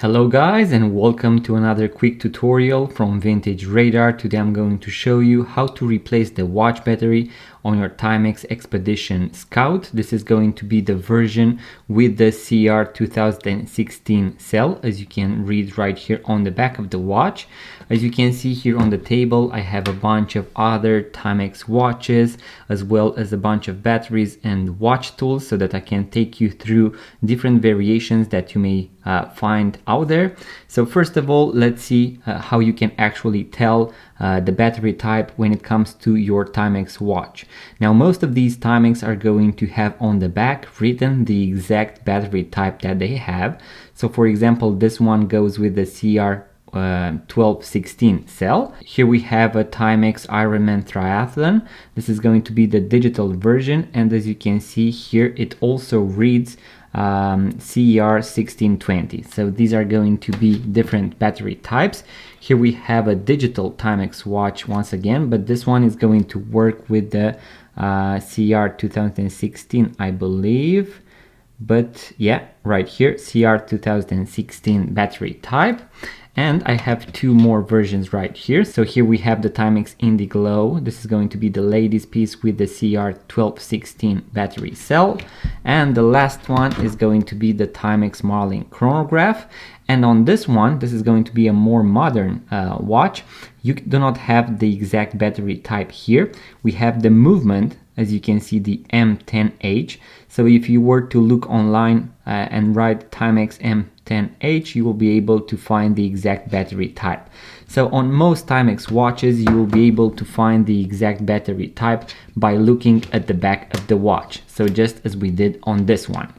Hello guys, and welcome to another quick tutorial from Vintage Radar. Today I'm going to show you how to replace the watch battery on your Timex Expedition Scout. This is going to be the version with the CR 2016 cell, as you can read right here on the back of the watch. As you can see here on the table, I have a bunch of other Timex watches, as well as a bunch of batteries and watch tools, so that I can take you through different variations that you may find out there. So first of all, let's see how you can actually tell the battery type when it comes to your Timex watch. Now, most of these Timex are going to have on the back written the exact battery type that they have. So for example, this one goes with the CR 1216 cell. Here we have a Timex Ironman Triathlon. This is going to be the digital version, and as you can see here, it also reads CR 1620. So these are going to be different battery types. Here we have a digital Timex watch once again, but this one is going to work with the CR 2016, I believe. But yeah, right here, CR 2016 battery type. And I have two more versions right here. So here we have the Timex Indiglo. This is going to be the ladies piece with the CR 1216 battery cell. And the last one is going to be the Timex Marlin chronograph. And on this one, this is going to be a more modern watch. You do not have the exact battery type here. We have the movement, as you can see, the M10H. So if you were to look online and write Timex M10H, you will be able to find the exact battery type. So on most Timex watches, you will be able to find the exact battery type by looking at the back of the watch. So just as we did on this one.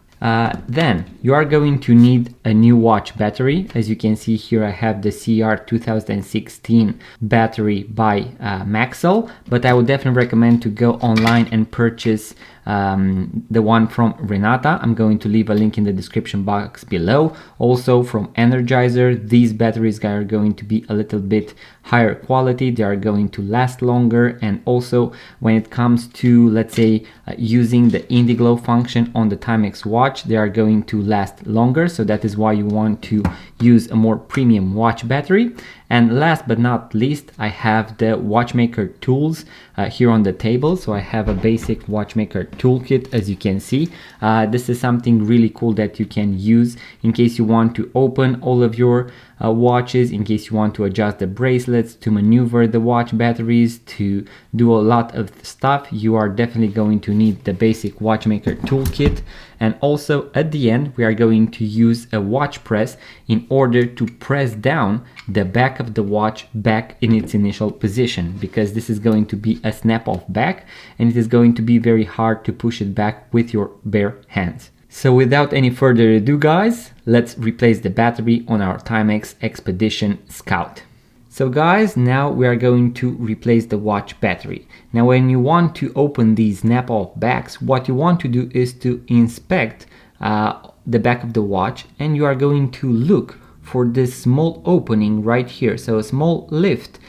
Then you are going to need a new watch battery. As you can see here, I have the CR 2016 battery by Maxell, but I would definitely recommend to go online and purchase the one from Renata. I'm going to leave a link in the description box below. Also from Energizer, these batteries are going to be a little bit higher quality. They are going to last longer, and also when it comes to, let's say, using the Indiglo function on the Timex watch, they are going to last longer. So that is why you want to use a more premium watch battery. And last but not least, I have the watchmaker tools here on the table. So I have a basic watchmaker toolkit, as you can see. This is something really cool that you can use in case you want to open all of your watches, in case you want to adjust the bracelets, to maneuver the watch batteries, to do a lot of stuff. You are definitely going to need the basic watchmaker toolkit. And also at the end, we are going to use a watch press in order to press down the back of the watch back in its initial position, because this is going to be a snap off back, and it is going to be very hard to push it back with your bare hands. So without any further ado, guys, let's replace the battery on our Timex Expedition Scout. So guys, now we are going to replace the watch battery. Now when you want to open these snap off backs, what you want to do is to inspect the back of the watch, and you are going to look for this small opening right here. So a small lift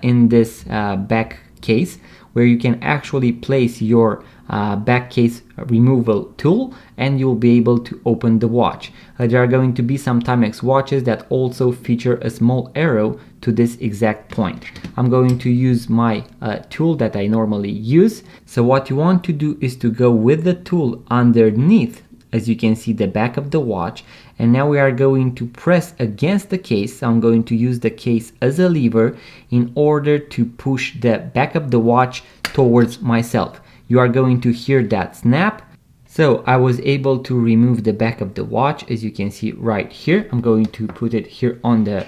in this back case, where you can actually place your back case removal tool, and you'll be able to open the watch. There are going to be some Timex watches that also feature a small arrow to this exact point. I'm going to use my tool that I normally use. So what you want to do is to go with the tool underneath, as you can see, the back of the watch, and now we are going to press against the case. I'm going to use the case as a lever in order to push the back of the watch towards myself. You are going to hear that snap. So I was able to remove the back of the watch, as you can see right here. I'm going to put it here on the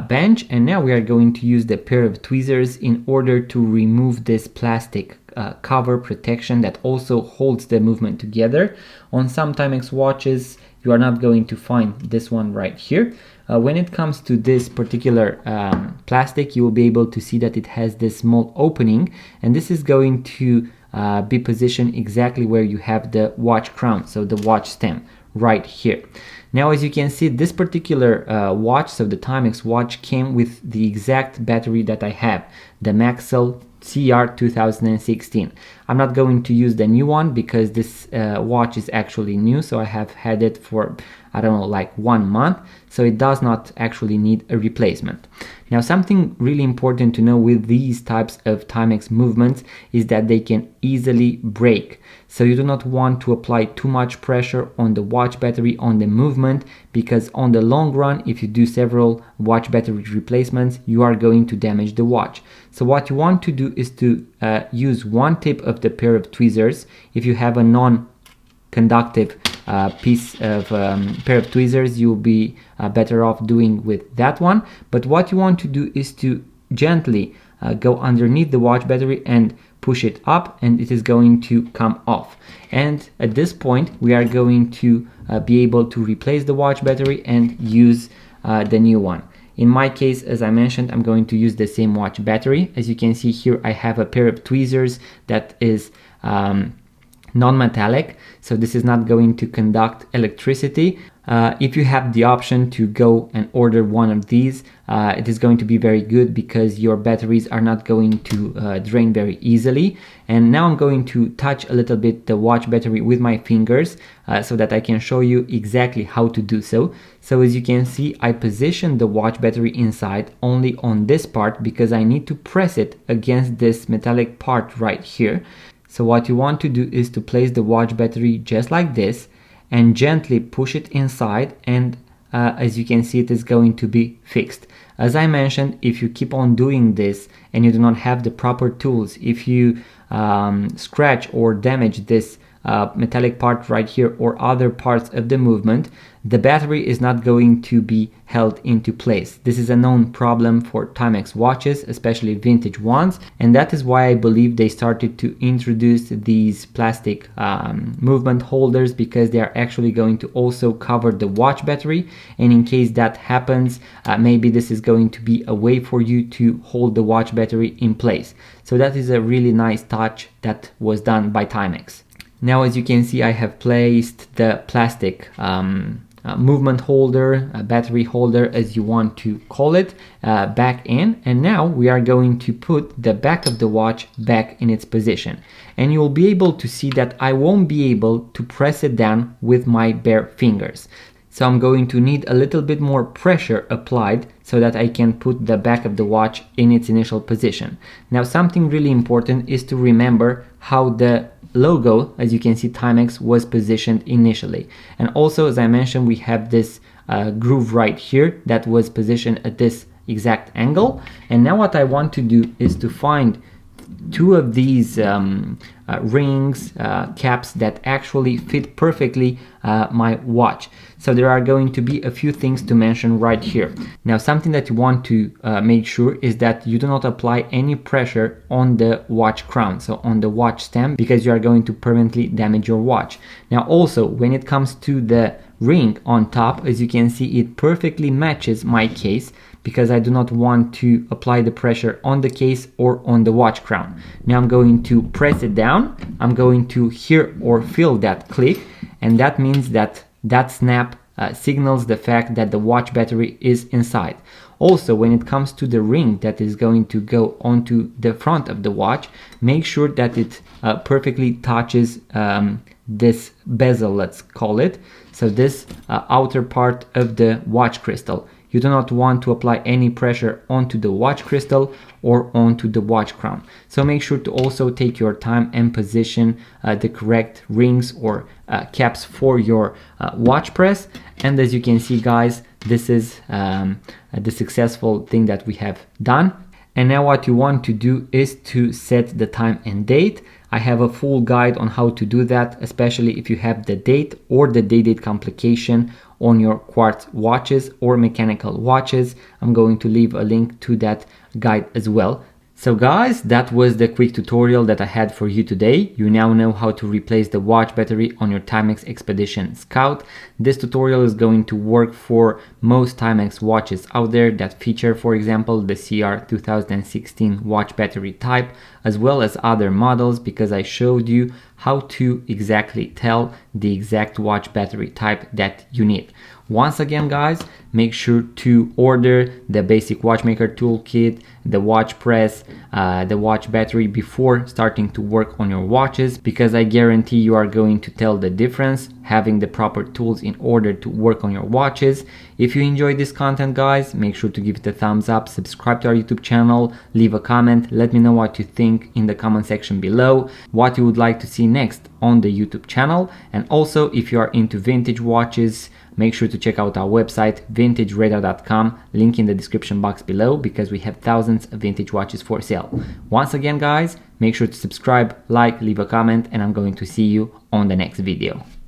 bench, and now we are going to use the pair of tweezers in order to remove this plastic cover protection that also holds the movement together. On some Timex watches, you are not going to find this one right here. When it comes to this particular plastic, you will be able to see that it has this small opening, and this is going to be positioned exactly where you have the watch crown, so the watch stem right here. Now, as you can see, this particular watch, so the Timex watch, came with the exact battery that I have, the Maxell CR 2016. I'm not going to use the new one because this watch is actually new, so I have had it for I don't know, like 1 month, so it does not actually need a replacement. Now, something really important to know with these types of Timex movements is that they can easily break. So you do not want to apply too much pressure on the watch battery on the movement, because on the long run, if you do several watch battery replacements, you are going to damage the watch. So what you want to do is to use one tip of the pair of tweezers. If you have a non-conductive piece of pair of tweezers, you'll be better off doing with that one. But what you want to do is to gently go underneath the watch battery and push it up, and it is going to come off. And at this point, we are going to be able to replace the watch battery and use the new one. In my case, as I mentioned, I'm going to use the same watch battery. As you can see here, I have a pair of tweezers that is non-metallic, so this is not going to conduct electricity. If you have the option to go and order one of these, it is going to be very good, because your batteries are not going to drain very easily. And now I'm going to touch a little bit the watch battery with my fingers so that I can show you exactly how to do so. So as you can see, I position the watch battery inside only on this part, because I need to press it against this metallic part right here. So what you want to do is to place the watch battery just like this and gently push it inside, and as you can see, it is going to be fixed. As I mentioned, if you keep on doing this and you do not have the proper tools, if you scratch or damage this metallic part right here or other parts of the movement, the battery is not going to be held into place. This is a known problem for Timex watches, especially vintage ones, and that is why I believe they started to introduce these plastic movement holders, because they are actually going to also cover the watch battery, and in case that happens, maybe this is going to be a way for you to hold the watch battery in place. So that is a really nice touch that was done by Timex. Now, as you can see, I have placed the plastic movement holder, battery holder, as you want to call it, back in, and now we are going to put the back of the watch back in its position. And you'll be able to see that I won't be able to press it down with my bare fingers. So I'm going to need a little bit more pressure applied so that I can put the back of the watch in its initial position. Now, something really important is to remember how the logo, as you can see, Timex, was positioned initially. And also, as I mentioned, we have this groove right here that was positioned at this exact angle. And now what I want to do is to find two of these rings, caps that actually fit perfectly my watch. So there are going to be a few things to mention right here. Now, something that you want to make sure is that you do not apply any pressure on the watch crown, so on the watch stem, because you are going to permanently damage your watch. Now, also, when it comes to the ring on top, as you can see, it perfectly matches my case, because I do not want to apply the pressure on the case or on the watch crown. Now I'm going to press it down. I'm going to hear or feel that click, and that means that that snap signals the fact that the watch battery is inside. Also, when it comes to the ring that is going to go onto the front of the watch, make sure that it perfectly touches this bezel, let's call it. So this outer part of the watch crystal. You do not want to apply any pressure onto the watch crystal or onto the watch crown. So make sure to also take your time and position the correct rings or caps for your watch press. And as you can see, guys, this is the successful thing that we have done. And now what you want to do is to set the time and date. I have a full guide on how to do that, especially if you have the date or the day-date complication on your quartz watches or mechanical watches. I'm going to leave a link to that guide as well. So guys, that was the quick tutorial that I had for you today. You now know how to replace the watch battery on your Timex Expedition Scout. This tutorial is going to work for most Timex watches out there that feature, for example, the CR 2016 watch battery type, as well as other models, because I showed you how to exactly tell the exact watch battery type that you need. Once again guys, make sure to order the basic watchmaker toolkit, the watch press, the watch battery before starting to work on your watches, because I guarantee you are going to tell the difference having the proper tools in order to work on your watches. If you enjoyed this content guys, make sure to give it a thumbs up, subscribe to our YouTube channel, leave a comment, let me know what you think in the comment section below, what you would like to see next on the YouTube channel. And also, if you are into vintage watches, make sure to check out our website vintageradar.com, link in the description box below, because we have thousands of vintage watches for sale. Once again guys, make sure to subscribe, like, leave a comment, and I'm going to see you on the next video.